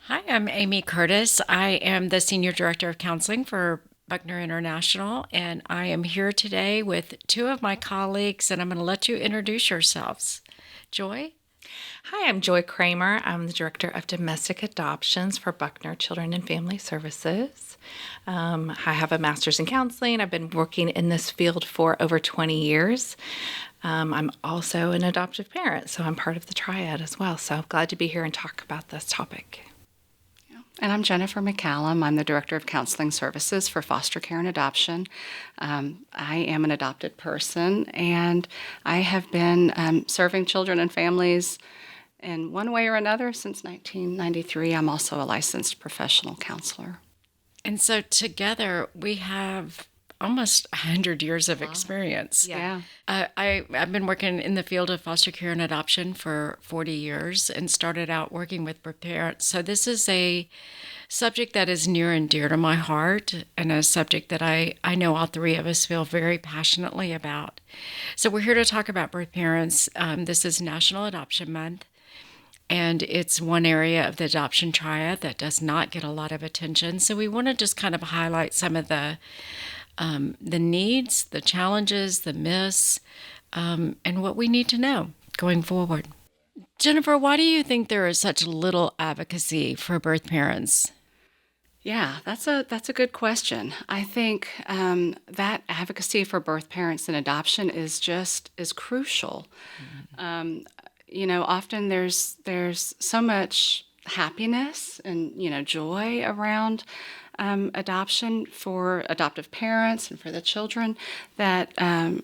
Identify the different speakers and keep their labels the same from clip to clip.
Speaker 1: Hi, I'm Amy Curtis. I am the Senior Director of Counseling for Buckner International, and I am here today with two of my colleagues, and I'm going to let you introduce yourselves. Joy?
Speaker 2: Hi, I'm Joy Kramer. I'm the Director of Domestic Adoptions for Buckner Children and Family Services. I have a master's in counseling. I've been working in this field for over 20 years. I'm also an adoptive parent, so I'm part of the triad as well. So I'm glad to be here and talk about this topic.
Speaker 3: And I'm Jennifer McCallum. I'm the Director of Counseling Services for Foster Care and Adoption. I am an adopted person, and I have been serving children and families in one way or another since 1993. I'm also a licensed professional counselor.
Speaker 1: And so together we have almost 100 years of experience.
Speaker 3: Yeah.
Speaker 1: I've been working in the field of foster care and adoption for 40 years and started out working with parents. So this is a subject that is near and dear to my heart and a subject that I know all three of us feel very passionately about. So we're here to talk about birth parents. This is National Adoption Month. And it's one area of the adoption triad that does not get a lot of attention. So we want to just kind of highlight some of the needs, the challenges, the myths, and what we need to know going forward. Jennifer, why do you think there is such little advocacy for birth parents?
Speaker 3: Yeah, that's a good question. I think that advocacy for birth parents and adoption is crucial. Often there's so much happiness and joy around adoption for adoptive parents and for the children that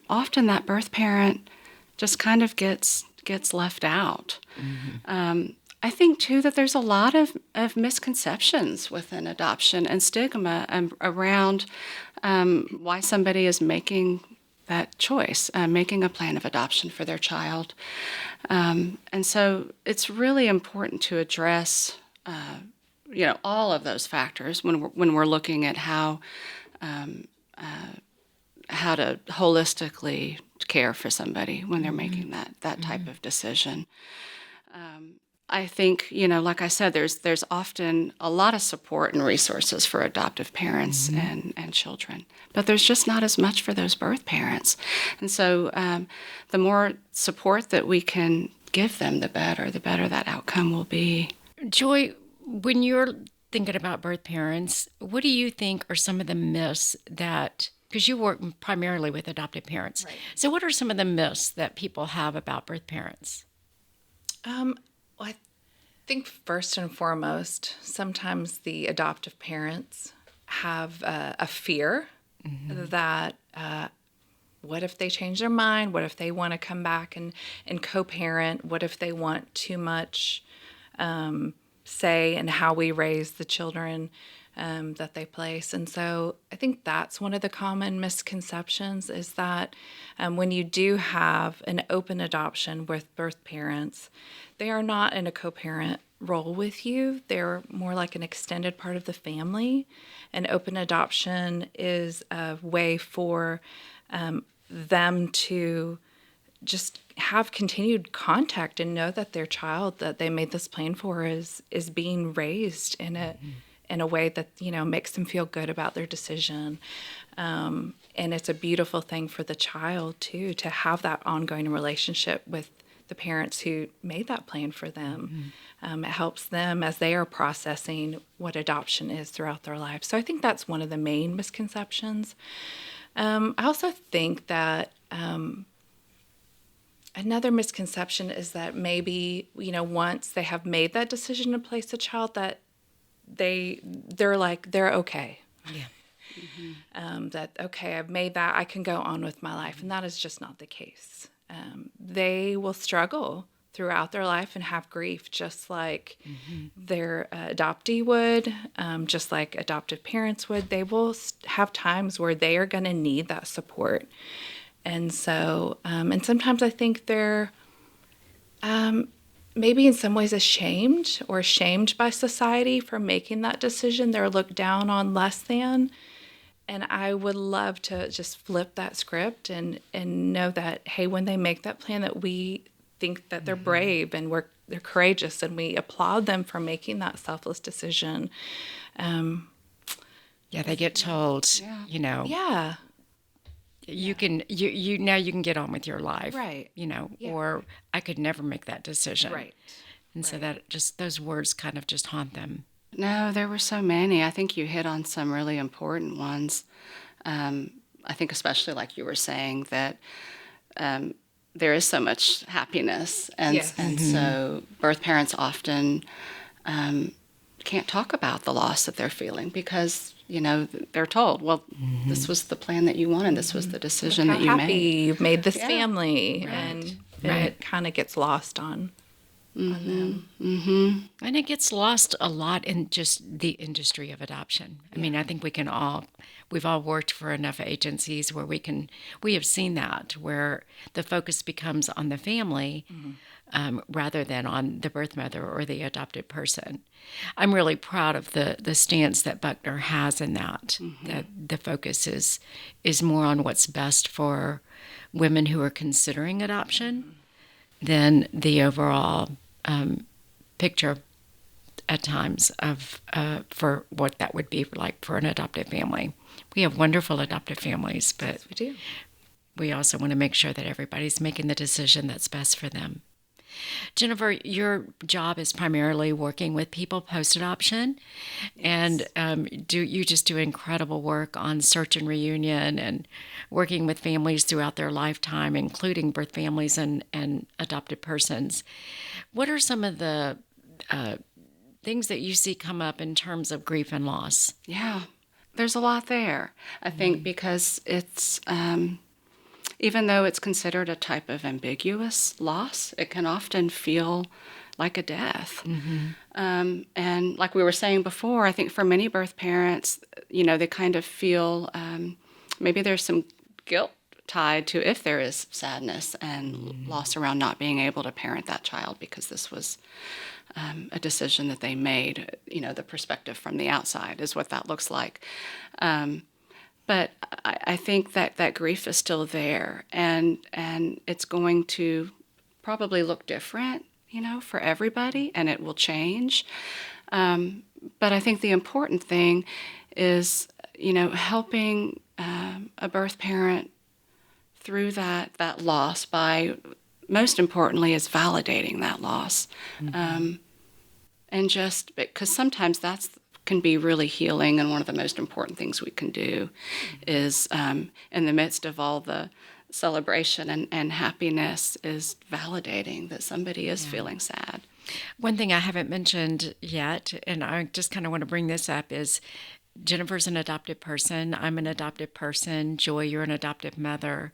Speaker 3: often that birth parent just kind of gets left out. I think too that there's a lot of misconceptions within adoption and stigma around why somebody is making that choice, making a plan of adoption for their child. And so it's really important to address, all of those factors when we're looking at how to holistically care for somebody when they're making that type of decision. I think, like I said, there's often a lot of support and resources for adoptive parents and children, but there's just not as much for those birth parents. And so the more support that we can give them, the better that outcome will be.
Speaker 1: Joy, when you're thinking about birth parents, what do you think are some of the myths that, because you work primarily with adopted parents, right. So what are some of the myths that people have about birth parents?
Speaker 2: I think first and foremost, sometimes the adoptive parents have a fear that what if they change their mind? What if they want to come back and co-parent? What if they want too much say in how we raise the children that they place? And so I think that's one of the common misconceptions is that when you do have an open adoption with birth parents, they are not in a co-parent role with you. They're more like an extended part of the family. And open adoption is a way for them to just have continued contact and know that their child that they made this plan for is being raised in a way that makes them feel good about their decision. And it's a beautiful thing for the child too to have that ongoing relationship with the parents who made that plan for them. It helps them as they are processing what adoption is throughout their lives. So I think that's one of the main misconceptions. I also think that another misconception is that maybe, once they have made that decision to place a child, that they're okay.
Speaker 1: Yeah.
Speaker 2: That, okay, I've made that, I can go on with my life. And that is just not the case. They will struggle throughout their life and have grief just like their adoptee would, just like adoptive parents would. They will have times where they are going to need that support. And so, and sometimes I think they're maybe in some ways ashamed or shamed by society for making that decision. They're looked down on less than. And I would love to just flip that script and know that, hey, when they make that plan, that we think that they're brave and they're courageous, and we applaud them for making that selfless decision.
Speaker 1: Yeah, they get told,
Speaker 2: Yeah.
Speaker 1: you can you now you can get on with your life,
Speaker 2: Right. Yeah.
Speaker 1: or I could never make that decision.
Speaker 2: Right.
Speaker 1: And so that just those words kind of just haunt them.
Speaker 3: No, there were so many. I think you hit on some really important ones. I think especially like you were saying that there is so much happiness, and
Speaker 2: Yes.
Speaker 3: and so birth parents often can't talk about the loss that they're feeling because they're told, well, this was the plan that you wanted, this was the decision
Speaker 2: How
Speaker 3: that you
Speaker 2: happy
Speaker 3: made.
Speaker 2: you've made this
Speaker 3: Yeah.
Speaker 2: family,
Speaker 3: Right.
Speaker 2: and
Speaker 1: Right.
Speaker 2: it kind of gets lost on them.
Speaker 1: And it gets lost a lot in just the industry of adoption. I mean, I think we've all worked for enough agencies where we have seen that, where the focus becomes on the family rather than on the birth mother or the adopted person. I'm really proud of the stance that Buckner has in that, that the focus is more on what's best for women who are considering adoption than the overall picture at times of for what that would be like for an adoptive family. We have wonderful adoptive families, but
Speaker 2: Yes, we do.
Speaker 1: we also want to make sure that everybody's making the decision that's best for them. Jennifer, your job is primarily working with people post-adoption, and you just do incredible work on search and reunion and working with families throughout their lifetime, including birth families and adopted persons. What are some of the things that you see come up in terms of grief and loss?
Speaker 3: Yeah, there's a lot there. I think because it's, even though it's considered a type of ambiguous loss, it can often feel like a death. And like we were saying before, I think for many birth parents, they kind of feel maybe there's some guilt tied to if there is sadness and loss around not being able to parent that child because this was a decision that they made. The perspective from the outside is what that looks like. But I think that grief is still there, and it's going to probably look different, for everybody, and it will change. But I think the important thing is, helping a birth parent through that loss by, most importantly, is validating that loss. And just because sometimes that's can be really healing, and one of the most important things we can do is in the midst of all the celebration and happiness is validating that somebody is feeling sad.
Speaker 1: One thing I haven't mentioned yet, and I just kind of want to bring this up, is Jennifer's an adopted person. I'm an adopted person. Joy, you're an adoptive mother.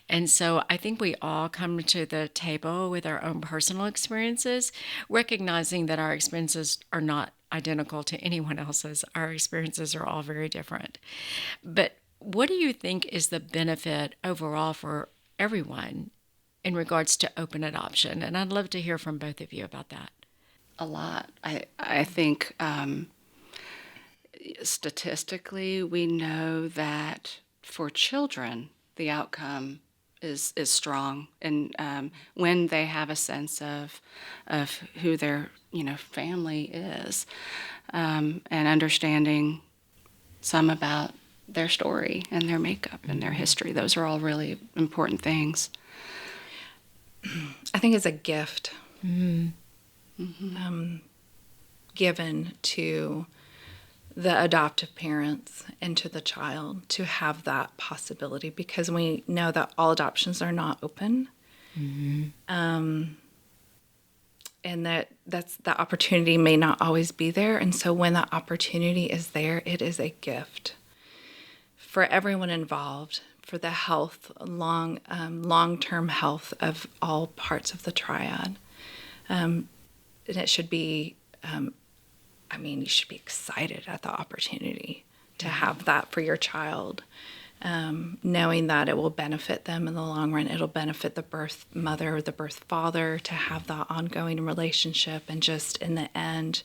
Speaker 1: And so I think we all come to the table with our own personal experiences, recognizing that our experiences are not identical to anyone else's. Our experiences are all very different. But what do you think is the benefit overall for everyone in regards to open adoption? And I'd love to hear from both of you about that.
Speaker 3: A lot. I think statistically, we know that for children, the outcome is strong, and when they have a sense of who their family is, and understanding some about their story and their makeup and their history, those are all really important things.
Speaker 2: I think it's a gift given to the adoptive parents and to the child to have that possibility, because we know that all adoptions are not open. And that's the opportunity may not always be there. And so when that opportunity is there, it is a gift for everyone involved, for the health, long-term health of all parts of the triad. And it should be, you should be excited at the opportunity to have that for your child, knowing that it will benefit them in the long run. It'll benefit the birth mother or the birth father to have that ongoing relationship. And just in the end,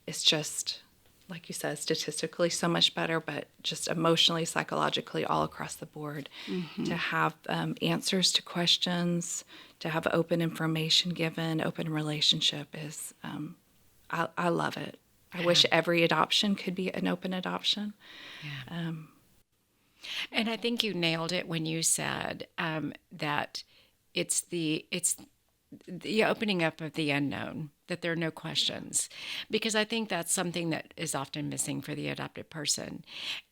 Speaker 2: it's just like you said, statistically so much better, but just emotionally, psychologically, all across the board. To have answers to questions, to have open information given, open relationship is, I love it. I wish every adoption could be an open adoption.
Speaker 1: And I think you nailed it when you said that it's the opening up of the unknown, that there are no questions, because I think that's something that is often missing for the adopted person.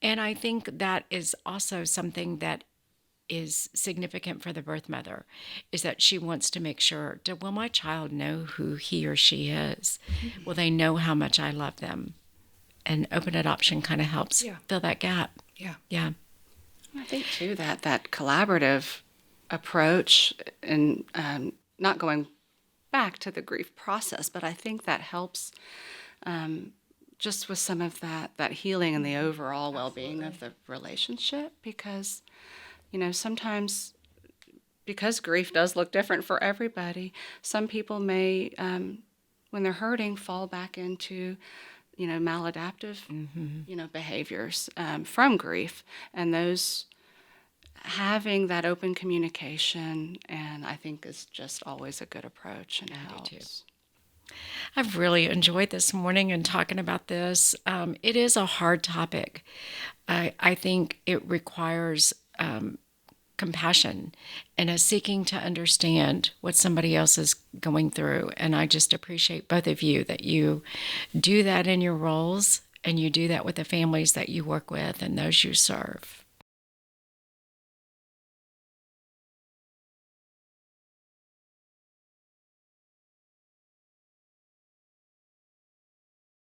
Speaker 1: And I think that is also something that is significant for the birth mother, is that she wants to make sure, will my child know who he or she is? Will they know how much I love them? And open adoption kind of helps fill that gap.
Speaker 2: Yeah.
Speaker 1: Yeah.
Speaker 3: I think too that collaborative approach, and not going back to the grief process, but I think that helps just with some of that healing and the overall well-being of the relationship, because sometimes, because grief does look different for everybody, some people may when they're hurting fall back into maladaptive behaviors from grief, and those having that open communication, and I think is just always a good approach and helps.
Speaker 1: I've really enjoyed this morning and talking about this. It is a hard topic. I think it requires compassion and a seeking to understand what somebody else is going through. And I just appreciate both of you that you do that in your roles, and you do that with the families that you work with and those you serve.